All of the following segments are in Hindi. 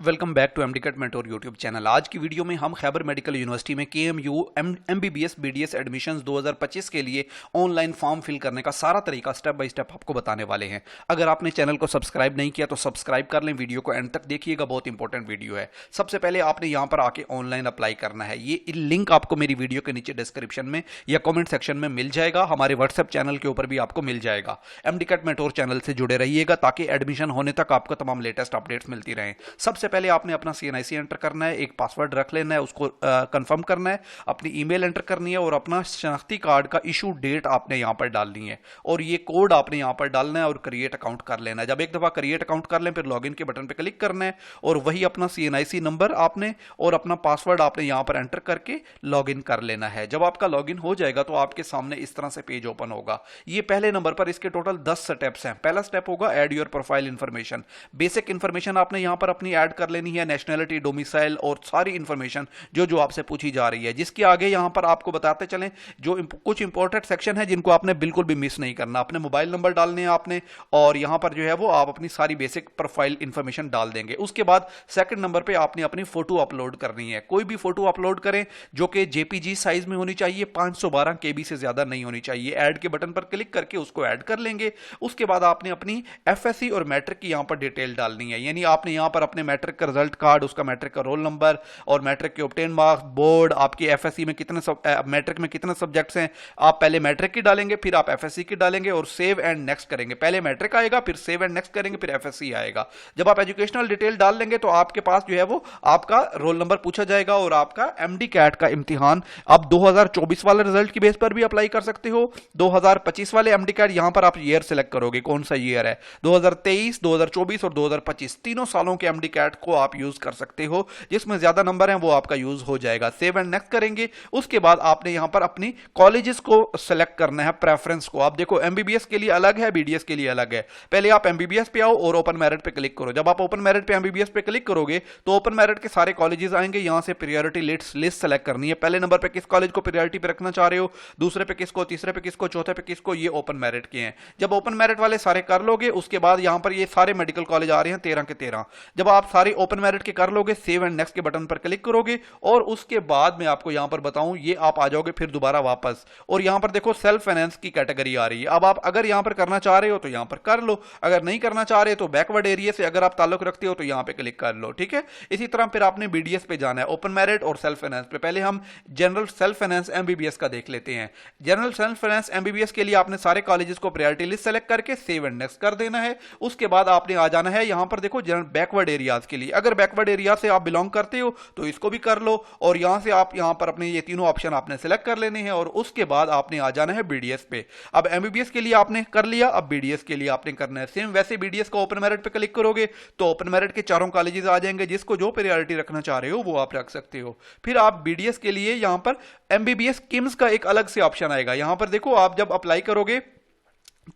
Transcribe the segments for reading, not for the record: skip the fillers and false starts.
Welcome back to MDCAT mentor YouTube channel. आज की वीडियो में हम खैबर मेडिकल यूनिवर्सिटी में केएमयू एमबीबीएस बीडीएस एडमिशंस 2025 के लिए ऑनलाइन फॉर्म फिल करने का सारा तरीका स्टेप बाय स्टेप आपको बताने वाले हैं। अगर आपने चैनल को सब्सक्राइब नहीं किया तो सब्सक्राइब कर लें, वीडियो को एंड तक देखिएगा, बहुत इंपॉर्टेंट वीडियो है। सबसे पहले आपने यहाँ पर आके ऑनलाइन अप्लाई करना है। ये लिंक आपको मेरी वीडियो के नीचे डिस्क्रिप्शन में या कॉमेंट सेक्शन में मिल जाएगा, हमारे व्हाट्सएप चैनल के ऊपर भी आपको मिल जाएगा। एमडीकैट मेंटोर चैनल से जुड़े रहिएगा ताकि एडमिशन होने तक आपको तमाम लेटेस्ट अपडेट्स मिलती रहें। सबसे पहले आपने अपना CNIC एंटर करना है, एक पासवर्ड रख लेना है, उसको कंफर्म करना है, अपनी ईमेल एंटर करनी है और अपना शनाख्ती कार्ड का इशू डेट आपने यहां पर डालनी है और ये कोड आपने यहां पर डालना है और क्रिएट अकाउंट कर लेना है। जब एक दफा क्रिएट अकाउंट कर लें फिर लॉगिन के बटन पे क्लिक करना है और वही अपना CNIC नंबर आपने और अपना पासवर्ड आपने यहां पर एंटर करके लॉगिन कर लेना है। जब आपका लॉगिन हो जाएगा तो आपके सामने इस तरह से पेज ओपन होगा। ये पहले नंबर पर इसके टोटल 10 स्टेप्स हैं। पहला स्टेप होगा add your profile information. Basic information आपने यहां पर अपनी ऐड कर लेनी है, नेशनैलिटी, डोमिसाइल और सारी इंफॉर्मेशन जो आपसे पूछी जा रही है। जिसके आगे यहां पर आपको बताते चलें जो कुछ इंपॉर्टेंट सेक्शन है जिनको आपने बिल्कुल भी मिस नहीं करना। अपने मोबाइल नंबर डालने हैं आपने और यहां पर जो है वो आप अपनी सारी बेसिक प्रोफाइल इंफॉर्मेशन डाल देंगे। उसके बाद सेकंड नंबर पे आपने अपनी फोटो अपलोड करनी है। कोई भी फोटो अपलोड करें जो कि JPG साइज में होनी चाहिए, 512 KB से ज्यादा नहीं होनी चाहिए। ऐड के बटन पर क्लिक करके उसको ऐड कर लेंगे। उसके बाद आपने अपनी FSC और मैट्रिक की यहां पर डिटेल डालनी है, यानी आपने यहां पर अपने मैट्रिक का रिजल्ट कार्ड, उसका मैट्रिक का रोल नंबर और मैट्रिक के ऑब्टेन मार्क्स, बोर्ड, आपकी FSC में कितने मैट्रिक में कितने सब्जेक्ट्स हैं, आप पहले मैट्रिक की डालेंगे, फिर आप FSC की डालेंगे और सेव एंड नेक्स्ट करेंगे। पहले मैट्रिक आएगा, फिर सेव एंड नेक्स्ट करेंगे, फिर FSC आएगा। जब आप एजुकेशनल डिटेल डाल लेंगे तो आपके पास जो है वो आपका रोल नंबर पूछा जाएगा और आपका MDCAT का इम्तिहान आप 2024 वाले रिजल्ट की बेस पर भी अप्लाई कर सकते हो। 2025 वाले MDCAT यहां पर आप ईयर सिलेक्ट करोगे, कौन सा ईयर है, 2023, 2024 और 2025 तीनों सालों के MDCAT को आप यूज कर सकते हो। जिसमें ज्यादा नंबर हैं वो आपका यूज हो जाएगा। सेव एंड नेक्स्ट करेंगे। उसके बाद आपने यहां पर अपनी कॉलेजेस को सिलेक्ट करना है, प्रेफरेंस को। आप देखो MBBS के लिए अलग है, BDS के लिए अलग है। पहले आप MBBS पे आओ और ओपन मेरिट पे क्लिक करो। जब आप ओपन मेरिट पे MBBS पे क्लिक करोगे तो ओपन मेरिट के सारे कॉलेजेस आएंगे। यहां से प्रायोरिटी लिस्ट सेलेक्ट करनी है। पहले नंबर पे किस कॉलेज को प्रायोरिटी पे रखना चाह रहे हो, दूसरे पे किसको, तीसरे पे किसको, चौथे पे किसको, ये ओपन मेरिट के हैं। जब ओपन मेरिट वाले सारे कर लोगे उसके बाद यहां पर ये सारे मेडिकल कॉलेज आ रहे हैं 13 के 13। जब आप सारे ओपन मेरिट के कर लोगे, सेव एंड नेक्स्ट के बटन पर क्लिक करोगे और उसके बाद मैं आपको यहां पर बताऊं ये आप आ जाओगे फिर दोबारा वापस और यहां पर देखो सेल्फ फाइनेंस की कैटेगरी आ रही है। अब आप अगर यहां पर करना चाह रहे हो तो यहां पर कर लो, अगर नहीं करना चाह रहे तो बैकवर्ड एरिया से अगर आप ताल्लुक रखते हो तो यहां पे क्लिक कर लो, ठीक है। इसी तरह फिर आपने BDS पे जाना है, ओपन मेरिट और सेल्फ फाइनेंस पे। पहले हम जनरल सेल्फ फाइनेंस MBBS का देख लेते हैं। जनरल सेल्फ फाइनेंस MBBS के लिए आपने सारे कॉलेजेस को प्रायोरिटी लिस्ट सेलेक्ट करके सेव एंड नेक्स्ट कर देना है। उसके बाद आपने आ जाना है यहां पर देखो बैकवर्ड एरियाज के लिए। अगर बैकवर्ड एरिया से आप बिलोंग करते हो तो इसको भी कर लो और यहां से आप यहां पर अपने ये तीनों ऑप्शन आपने सेलेक्ट कर लेने हैं और उसके बाद आपने आ जाना है BDS पे। अब MBBS के लिए आपने कर लिया, अब BDS के लिए आपने करना है सेम। वैसे BDS का ओपन मेरिट पे क्लिक करोगे तो ओपन मेरिट के चारों कॉलेजेस आ जाएंगे। जिसको जो प्रायोरिटी रखना चाह रहे हो वो आप रख सकते हो। फिर आप BDS के लिए यहां पर MBBS किम्स का एक अलग से ऑप्शन आएगा। यहां पर देखो आप जब अप्लाई करोगे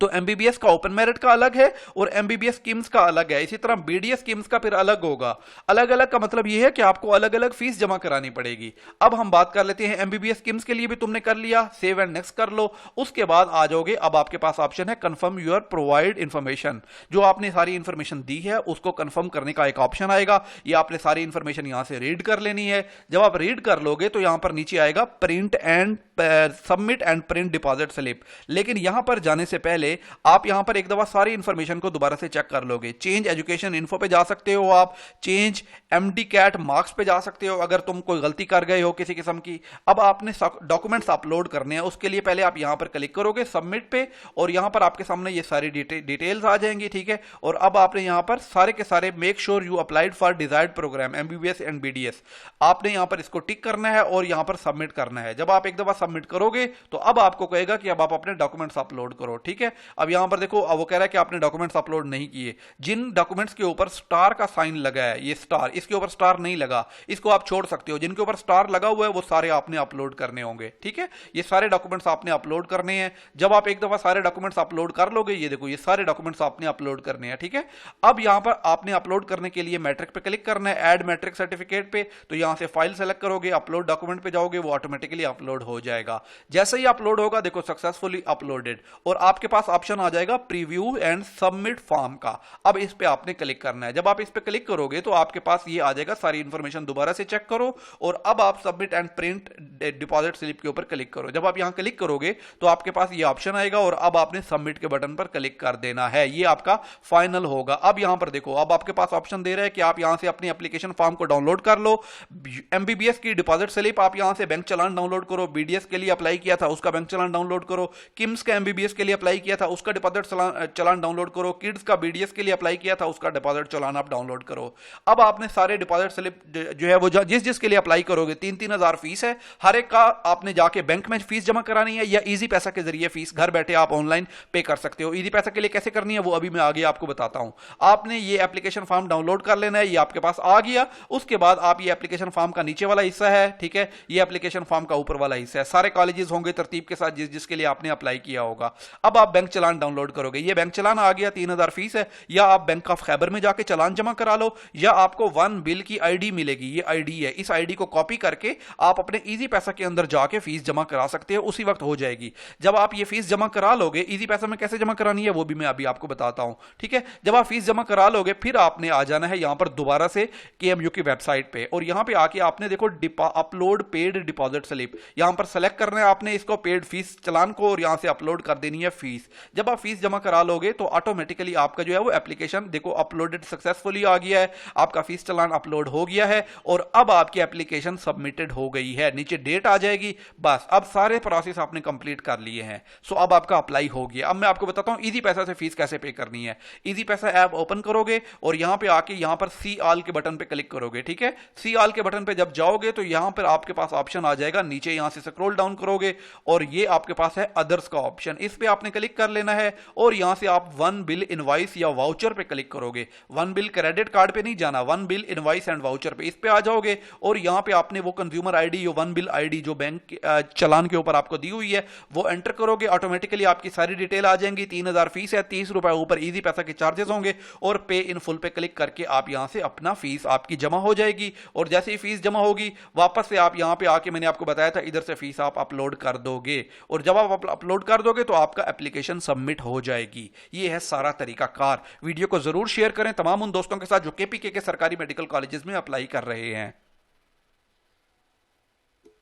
तो MBBS का ओपन मेरिट का अलग है और MBBS किम्स का अलग है। इसी तरह BDS किम्स का फिर अलग होगा। अलग अलग का मतलब यह है कि आपको अलग अलग फीस जमा करानी पड़ेगी। अब हम बात कर लेते हैं MBBS किम्स के लिए भी तुमने कर लिया, सेव एंड नेक्स्ट कर लो। उसके बाद आ जाओगे, अब आपके पास ऑप्शन है कंफर्म योर प्रोवाइड इंफॉर्मेशन। जो आपने सारी इंफॉर्मेशन दी है उसको कंफर्म करने का एक ऑप्शन आएगा। ये आपने सारी इंफॉर्मेशन यहां से रीड कर लेनी है। जब आप रीड कर लोगे तो यहां पर नीचे आएगा print and submit and print deposit slip. लेकिन यहां पर जाने से पहले आप यहां पर एक दफा सारी इंफॉर्मेशन को दोबारा से चेक कर लोगे। चेंज एजुकेशन इन्फो पे जा सकते हो, आप चेंज MDCAT मार्क्स पे जा सकते हो अगर तुम कोई गलती कर गए हो किसी किस्म की। अब आपने डॉक्यूमेंट्स अपलोड करने हैं, उसके लिए पहले आप यहां पर क्लिक करोगे सबमिट पे और यहां पर आपके सामने ये सारी डिटेल्स आ जाएंगी, ठीक है। और अब आपने यहां पर सारे के सारे make sure you applied for desired programme MBBS and BDS, आपने यहां पर इसको टिक करना है और यहां पर सबमिट करना है। जब आप एक दफा सबमिट करोगे तो अब आपको कहेगा कि अब आप अपने डॉक्यूमेंट्स अपलोड करो, ठीक है। अब यहां पर देखो वो कह रहा है कि आपने डॉक्यूमेंट्स अपलोड नहीं किए। जिन डॉक्यूमेंट्स के ऊपर स्टार का साइन लगा है, ये स्टार, इसके ऊपर स्टार नहीं लगा, इसको आप छोड़ सकते हो। जिनके ऊपर स्टार लगा हुआ है वो सारे आपने अपलोड करने होंगे, ठीक है। ये सारे डॉक्यूमेंट्स आपने अपलोड करने हैं। जब आप एक दफा सारे डॉक्यूमेंट्स अपलोड कर लोगे, ये देखो ये सारे डॉक्यूमेंट्स आपने अपलोड करने हैं, ठीक है। अब यहां पर आपने अपलोड करने के लिए मैट्रिक पे क्लिक करना है, ऐड मैट्रिक सर्टिफिकेट पे। तो यहां से फाइल सेलेक्ट करोगे, अपलोड डॉक्यूमेंट पे जाओगे, वो ऑटोमेटिकली अपलोड हो जाएगा। जैसे ही अपलोड होगा देखो सक्सेसफुली अपलोडेड और आपके पास पास ऑप्शन आ जाएगा प्रीव्यू एंड सबमिट फॉर्म का। अब इस पे आपने क्लिक करना है। जब आप इस पे क्लिक करोगे तो आपके पास ये आ जाएगा, सारी इंफॉर्मेशन दोबारा से चेक करो और अब आप submit and print deposit slip के ऊपर क्लिक करो। जब आप यहां क्लिक करोगे तो आपके पास ये ऑप्शन आएगा और अब आपने सबमिट के बटन पर क्लिक कर देना है। ये आपका फाइनल होगा। अब यहां पर देखो, अब आपके पास ऑप्शन दे रहा है कि आप यहां से अपनी एप्लीकेशन फॉर्म को डाउनलोड कर लो। एमबीबीएस की डिपॉजिट स्लिप आप यहां से बैंक चालान डाउनलोड करो, बीडीएस के लिए अप्लाई किया था उसका बैंक चालान डाउनलोड करो, किम्स का एमबीबीएस के लिए अप्लाई किया था उसका डिपॉजिट चालान डाउनलोड करो, किड्स का बीडीएस के लिए अप्लाई किया था उसका डिपॉजिट चालान आप डाउनलोड करो। अब आपने सारे डिपॉजिट स्लिप जो है वो जिस जिस के लिए अप्लाई करोगे, 3-3 हजार फीस है हर एक का, आपने जाके बैंक में फीस जमा करानी है या इजी पैसा के जरिए फीस घर बैठे आप ऑनलाइन पे कर सकते हो। इजी पैसा के लिए कैसे करनी है वो अभी मैं आगे आपको बताता हूं। आपने ये एप्लीकेशन फॉर्म डाउनलोड कर लेना है, ये आपके पास आ गया। उसके बाद आप ये एप्लीकेशन फॉर्म का नीचे वाला हिस्सा है, ठीक है, ये एप्लीकेशन फॉर्म का ऊपर वाला हिस्सा है, सारे कॉलेजेस होंगे तरतीब के साथ जिस जिसके लिए आपने अप्लाई किया होगा। अब आप बैंक चालान डाउनलोड करोगे, ये बैंक चालान आ गया, 3000 फीस है, या आप बैंक ऑफ खैबर में जाके चालान जमा करा लो या आपको वन बिल की आईडी मिलेगी, ये आईडी है, इस आईडी को कॉपी करके आप अपने इजी पैसा के अंदर जाके फीस जमा करा सकते हो, उसी वक्त हो जाएगी। जब आप ये फीस जमा करा लोगे, इजी पैसा में कैसे जमा करानी है वो भी मैं अभी आपको बताता हूं, ठीक है। जब आप फीस जमा करा लोगे फिर आपने आ जाना है यहां पर दोबारा से केएमयू की वेबसाइट पे और यहां पे आके आपने देखो अपलोड पेड डिपॉजिट स्लिप, यहां पर सेलेक्ट करना है आपने इसको, पेड फीस चालान को, और यहां से अपलोड कर देनी है फीस। जब आप फीस जमा करा लोगे तो ऑटोमेटिकली आपका जो है वो एप्लीकेशन देखो अपलोडेड सक्सेसफुली आ गया है, आपका फीस चालान अपलोड हो गया है और अब आपकी एप्लीकेशन सबमिटेड हो गई है। नीचे डेट आ जाएगी, बस अब सारे प्रोसेस आपने कंप्लीट कर लिए हैं। सो अब आपका अप्लाई हो गया। अब मैं आपको बताता हूं इजी पैसा से फीस कैसे पे करनी है। इजी पैसा ऐप ओपन करोगे और यहां पे आके यहां पर सी ऑल के बटन पे क्लिक करोगे, ठीक है। सी ऑल के बटन पे जब जाओगे तो यहां पर आपके पास ऑप्शन आ जाएगा, नीचे यहां से स्क्रॉल डाउन करोगे और ये आपके पास है अदर्स का ऑप्शन, इस पे आपने क्लिक कर लेना है और यहां से आप वन बिल इनवॉइस या वाउचर पे क्लिक करोगे। वन बिल क्रेडिट कार्ड पे नहीं जाना, one bill invoice and voucher पे, इस पे आ जाओगे और यहां पे आपने वो कंज्यूमर आईडी या वन बिल आईडी जो बैंक चालान के ऊपर आपको दी हुई है वो एंटर करोगे। ऑटोमेटिकली आपकी सारी डिटेल आ जाएंगी। 3000 फीस है, 30 रुपए ऊपर इजी पैसा के चार्जेस होंगे और पे इन फुल पे क्लिक करके आप यहां से अपना फीस आपकी जमा हो जाएगी और जैसे ही फीस जमा होगी वापस से आप यहां पे आके, मैंने आपको बताया था, इधर से फीस आप अपलोड कर दोगे और जब आप अपलोड कर दोगे तो आपका एप्लीकेशन सबमिट हो जाएगी। ये है सारा तरीका कार। वीडियो को जरूर शेयर करें तमाम उन दोस्तों के साथ जो केपीके के सरकारी मेडिकल कॉलेजेस में अप्लाई कर रहे हैं।